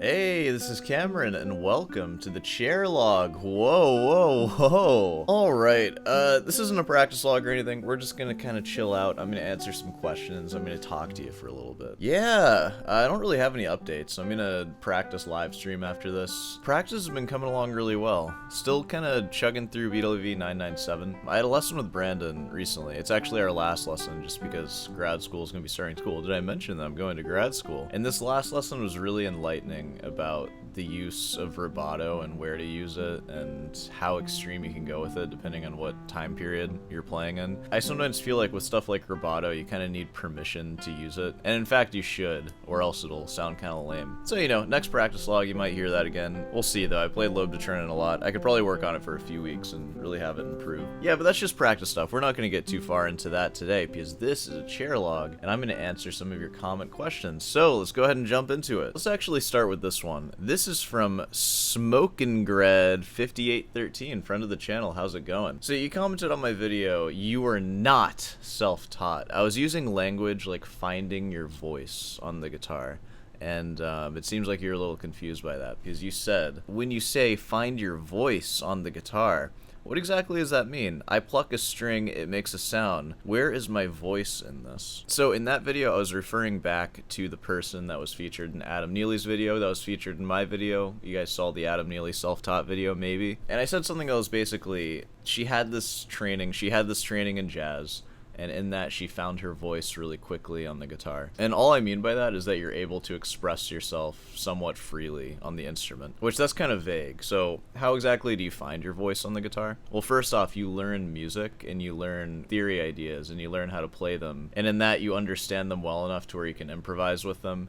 Hey, this is Cameron, and welcome to the chair log. Whoa, whoa, whoa. Alright, this isn't a practice log or anything. We're just gonna kind of chill out. I'm gonna answer some questions. I'm gonna talk to you for a little bit. Yeah, I don't really have any updates. I'm gonna practice live stream after this. Practice has been coming along really well. Still kind of chugging through BWV 997. I had a lesson with Brandon recently. It's actually our last lesson just because grad school is gonna be starting school. Did I mention that I'm going to grad school? And this last lesson was really enlightening about the use of rubato and where to use it and how extreme you can go with it depending on what time period you're playing in. I sometimes feel like with stuff like rubato, you kind of need permission to use it. And in fact, you should, or else it'll sound kind of lame. So, next practice log, you might hear that again. We'll see, though. I played Lobe Determinant a lot. I could probably work on it for a few weeks and really have it improve. Yeah, but that's just practice stuff. We're not going to get too far into that today because this is a chair log, and I'm going to answer some of your comment questions. So, let's go ahead and jump into it. Let's actually start with this one. This is from Smokingred5813, friend of the channel. How's it going? So you commented on my video, you are not self-taught. I was using language like finding your voice on the guitar. And it seems like you're a little confused by that because you said, when you say find your voice on the guitar, what exactly does that mean? I pluck a string, it makes a sound. Where is my voice in this? So in that video, I was referring back to the person that was featured in Adam Neely's video, that was featured in my video. You guys saw the Adam Neely self-taught video, maybe. And I said something that was basically, she had this training in jazz. And in that, she found her voice really quickly on the guitar. And all I mean by that is that you're able to express yourself somewhat freely on the instrument, which that's kind of vague. So how exactly do you find your voice on the guitar? Well, first off, you learn music and you learn theory ideas and you learn how to play them. And in that, you understand them well enough to where you can improvise with them.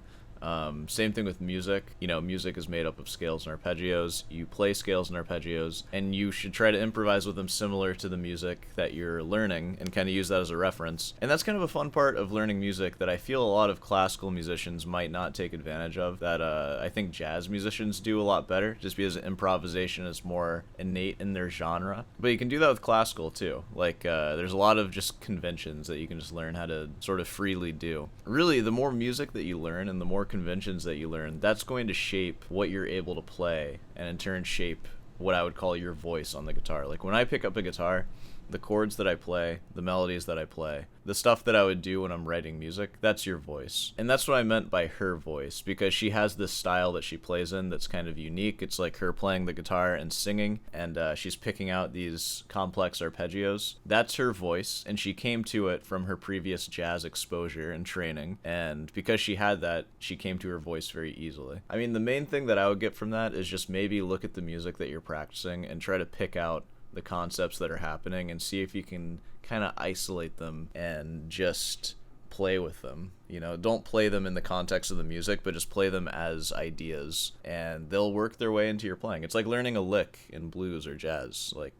Same thing with music. Music is made up of scales and arpeggios. You play scales and arpeggios, and you should try to improvise with them similar to the music that you're learning and kind of use that as a reference. And that's kind of a fun part of learning music that I feel a lot of classical musicians might not take advantage of, that I think jazz musicians do a lot better, just because improvisation is more innate in their genre. But you can do that with classical too. Like, there's a lot of just conventions that you can just learn how to sort of freely do. Really, the more music that you learn and the more conventions that you learn, that's going to shape what you're able to play and in turn shape what I would call your voice on the guitar. Like when I pick up a guitar, the chords that I play, the melodies that I play, the stuff that I would do when I'm writing music, that's your voice. And that's what I meant by her voice, because she has this style that she plays in that's kind of unique. It's like her playing the guitar and singing, and she's picking out these complex arpeggios. That's her voice, and she came to it from her previous jazz exposure and training, and because she had that, she came to her voice very easily. I mean, the main thing that I would get from that is just maybe look at the music that you're practicing and try to pick out the concepts that are happening and see if you can kind of isolate them and just play with them. Don't play them in the context of the music, but just play them as ideas, and they'll work their way into your playing. It's like learning a lick in blues or jazz. Like,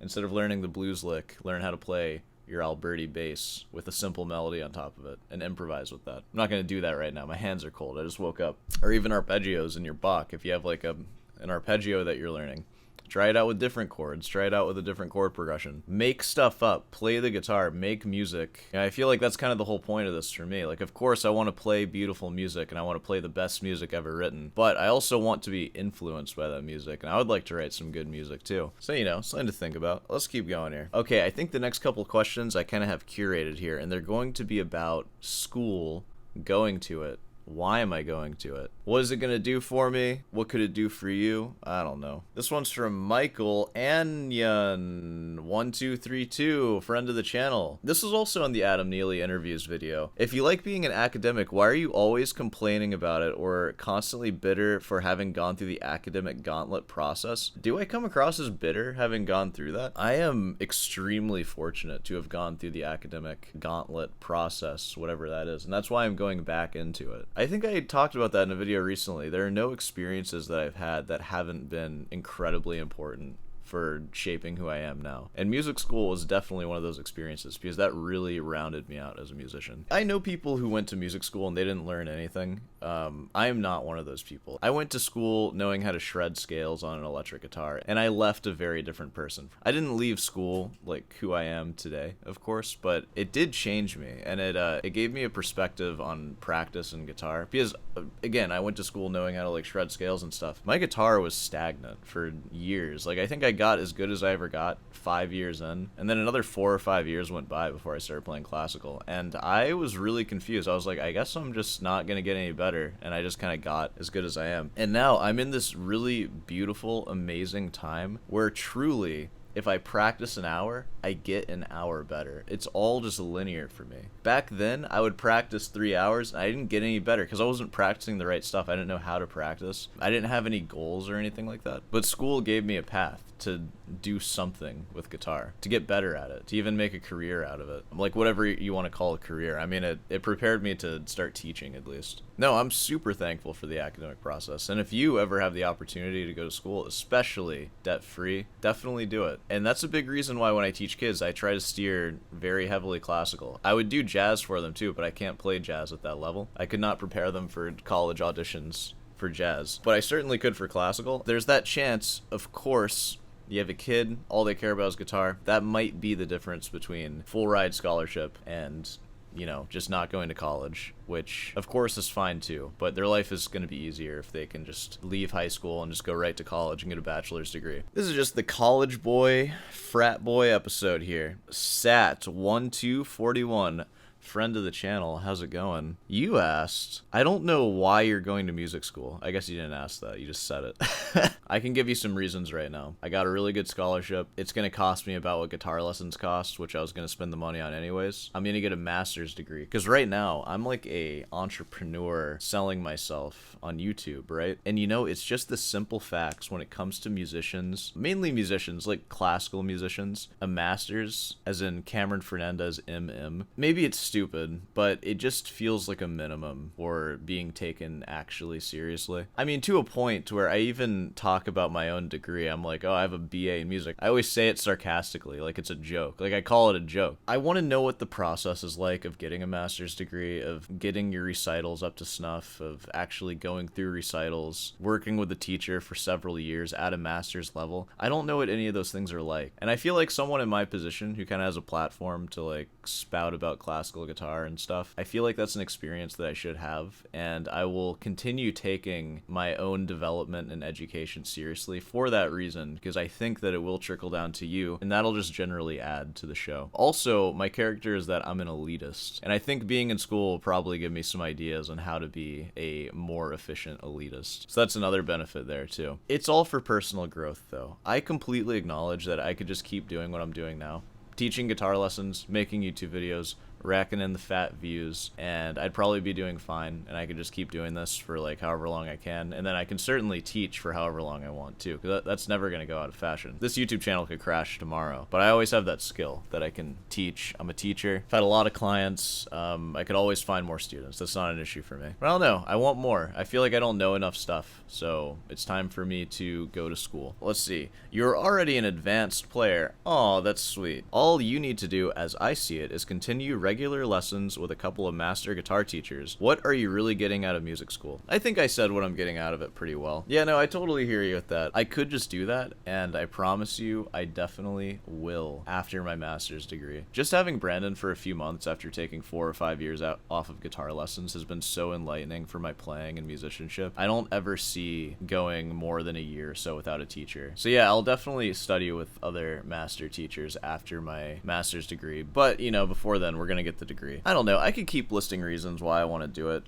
instead of learning the blues lick, learn how to play your Alberti bass with a simple melody on top of it and improvise with that. I'm not going to do that right now. My hands are cold. I just woke up. Or even arpeggios in your Bach. If you have like an arpeggio that you're learning, try it out with different chords. Try it out with a different chord progression. Make stuff up. Play the guitar. Make music. And I feel like that's kind of the whole point of this for me. Like, of course, I want to play beautiful music, and I want to play the best music ever written. But I also want to be influenced by that music, and I would like to write some good music, too. So, something to think about. Let's keep going here. Okay, I think the next couple questions I kind of have curated here, and they're going to be about school, going to it. Why am I going to it? What is it going to do for me? What could it do for you? I don't know. This one's from Michael Anyan1232, friend of the channel. This was also on the Adam Neely interviews video. If you like being an academic, why are you always complaining about it or constantly bitter for having gone through the academic gauntlet process? Do I come across as bitter having gone through that? I am extremely fortunate to have gone through the academic gauntlet process, whatever that is, and that's why I'm going back into it. I think I talked about that in a video recently. There are no experiences that I've had that haven't been incredibly important for shaping who I am now. And music school was definitely one of those experiences because that really rounded me out as a musician. I know people who went to music school and they didn't learn anything. I am not one of those people. I went to school knowing how to shred scales on an electric guitar, and I left a very different person. I didn't leave school like who I am today, of course, but it did change me, and it gave me a perspective on practice and guitar. Because again, I went to school knowing how to like shred scales and stuff. My guitar was stagnant for years. Like I think I got as good as I ever got 5 years in, and then another 4 or 5 years went by before I started playing classical, and I was really confused. I was like, I guess I'm just not gonna get any better, and I just kind of got as good as I am. And now I'm in this really beautiful, amazing time where truly, if I practice an hour, I get an hour better. It's all just linear for me. Back then, I would practice 3 hours, and I didn't get any better because I wasn't practicing the right stuff. I didn't know how to practice. I didn't have any goals or anything like that. But school gave me a path to do something with guitar, to get better at it, to even make a career out of it. Like whatever you want to call a career. I mean, it prepared me to start teaching at least. No, I'm super thankful for the academic process. And if you ever have the opportunity to go to school, especially debt-free, definitely do it. And that's a big reason why when I teach kids, I try to steer very heavily classical. I would do jazz for them too, but I can't play jazz at that level. I could not prepare them for college auditions for jazz, but I certainly could for classical. There's that chance, of course. You have a kid, all they care about is guitar. That might be the difference between full ride scholarship and, you know, just not going to college, which of course is fine too, but their life is going to be easier if they can just leave high school and just go right to college and get a bachelor's degree. This is just the college boy, frat boy episode here. Sat 1241. Friend of the channel, how's it going? You asked, I don't know why you're going to music school. I guess you didn't ask that, you just said it. I can give you some reasons right now. I got a really good scholarship. It's going to cost me about what guitar lessons cost, which I was going to spend the money on anyways. I'm going to get a master's degree, because right now, I'm like a entrepreneur selling myself on YouTube, right? And you know, it's just the simple facts when it comes to musicians, mainly musicians, like classical musicians, a master's, as in Cameron Fernandez, MM. Maybe it's stupid, but it just feels like a minimum for being taken actually seriously. I mean, to a point to where I even talk about my own degree. I'm like, oh, I have a BA in music. I always say it sarcastically, like it's a joke. Like I call it a joke. I want to know what the process is like of getting a master's degree, of getting your recitals up to snuff, of actually going through recitals, working with a teacher for several years at a master's level. I don't know what any of those things are like. And I feel like someone in my position who kind of has a platform to like spout about classical guitar and stuff, I feel like that's an experience that I should have, and I will continue taking my own development and education seriously for that reason, because I think that it will trickle down to you, and that'll just generally add to the show. Also, my character is that I'm an elitist, and I think being in school will probably give me some ideas on how to be a more efficient elitist. So that's another benefit there too. It's all for personal growth though. I completely acknowledge that I could just keep doing what I'm doing now. Teaching guitar lessons, making YouTube videos, racking in the fat views, and I'd probably be doing fine, and I could just keep doing this for like however long I can, and then I can certainly teach for however long I want too, because that's never going to go out of fashion. This YouTube channel could crash tomorrow, but I always have that skill that I can teach. I'm a teacher. I've had a lot of clients. I could always find more students. That's not an issue for me. But I don't know. I want more. I feel like I don't know enough stuff, so it's time for me to go to school. Let's see. You're already an advanced player. Oh, that's sweet. All you need to do, as I see it, is continue regular lessons with a couple of master guitar teachers. What are you really getting out of music school? I think I said what I'm getting out of it pretty well. Yeah, no, I totally hear you with that. I could just do that, and I promise you, I definitely will after my master's degree. Just having Brandon for a few months after taking 4 or 5 years off of guitar lessons has been so enlightening for my playing and musicianship. I don't ever see going more than a year or so without a teacher. So yeah, I'll definitely study with other master teachers after my master's degree, but you know, before then, we're gonna get the degree. I don't know, I could keep listing reasons why I want to do it.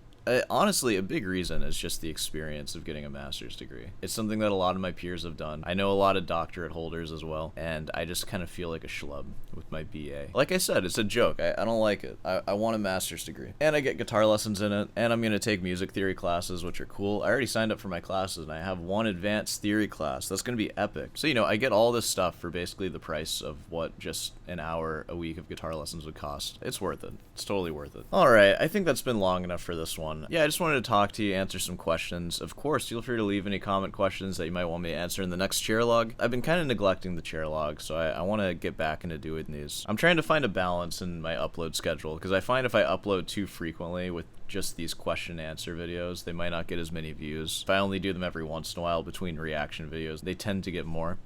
Honestly, a big reason is just the experience of getting a master's degree. It's something that a lot of my peers have done. I know a lot of doctorate holders as well, and I just kind of feel like a schlub with my BA. Like I said, it's a joke. I don't like it. I want a master's degree. And I get guitar lessons in it, and I'm going to take music theory classes, which are cool. I already signed up for my classes, and I have one advanced theory class. That's going to be epic. So, you know, I get all this stuff for basically the price of what just an hour a week of guitar lessons would cost. It's worth it. It's totally worth it. All right, I think that's been long enough for this one. one. Yeah, I just wanted to talk to you, answer some questions. Of course, feel free to leave any comment questions that you might want me to answer in the next chair log. I've been kind of neglecting the chair log, so I want to get back into doing these. I'm trying to find a balance in my upload schedule, because I find if I upload too frequently with just these question and answer videos, they might not get as many views. If I only do them every once in a while between reaction videos, they tend to get more,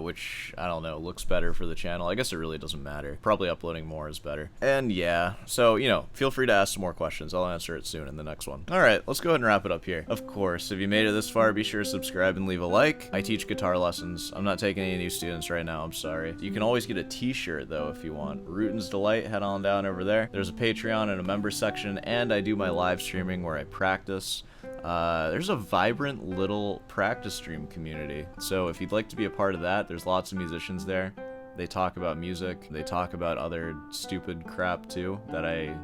which, I don't know, looks better for the channel. I guess it really doesn't matter. Probably uploading more is better. And yeah, so, you know, feel free to ask some more questions. I'll answer it soon in the next one. Alright, let's go ahead and wrap it up here. Of course, if you made it this far, be sure to subscribe and leave a like. I teach guitar lessons. I'm not taking any new students right now, I'm sorry. You can always get a t-shirt, though, if you want. Rootin's Delight, head on down over there. There's a Patreon and a member section, and I do my live streaming where I practice. There's a vibrant little practice stream community, so if you'd like to be a part of that, there's lots of musicians there. They talk about music, they talk about other stupid crap too, that I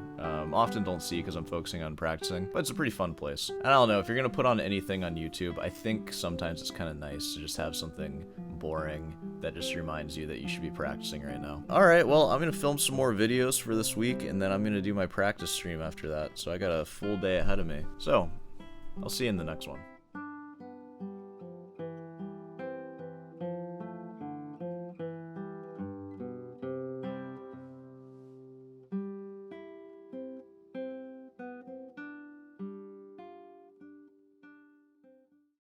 often don't see because I'm focusing on practicing, but it's a pretty fun place. And I don't know, if you're gonna put on anything on YouTube, I think sometimes it's kind of nice to just have something boring that just reminds you that you should be practicing right now. Alright, well, I'm gonna film some more videos for this week, and then I'm gonna do my practice stream after that, so I got a full day ahead of me. So, I'll see you in the next one.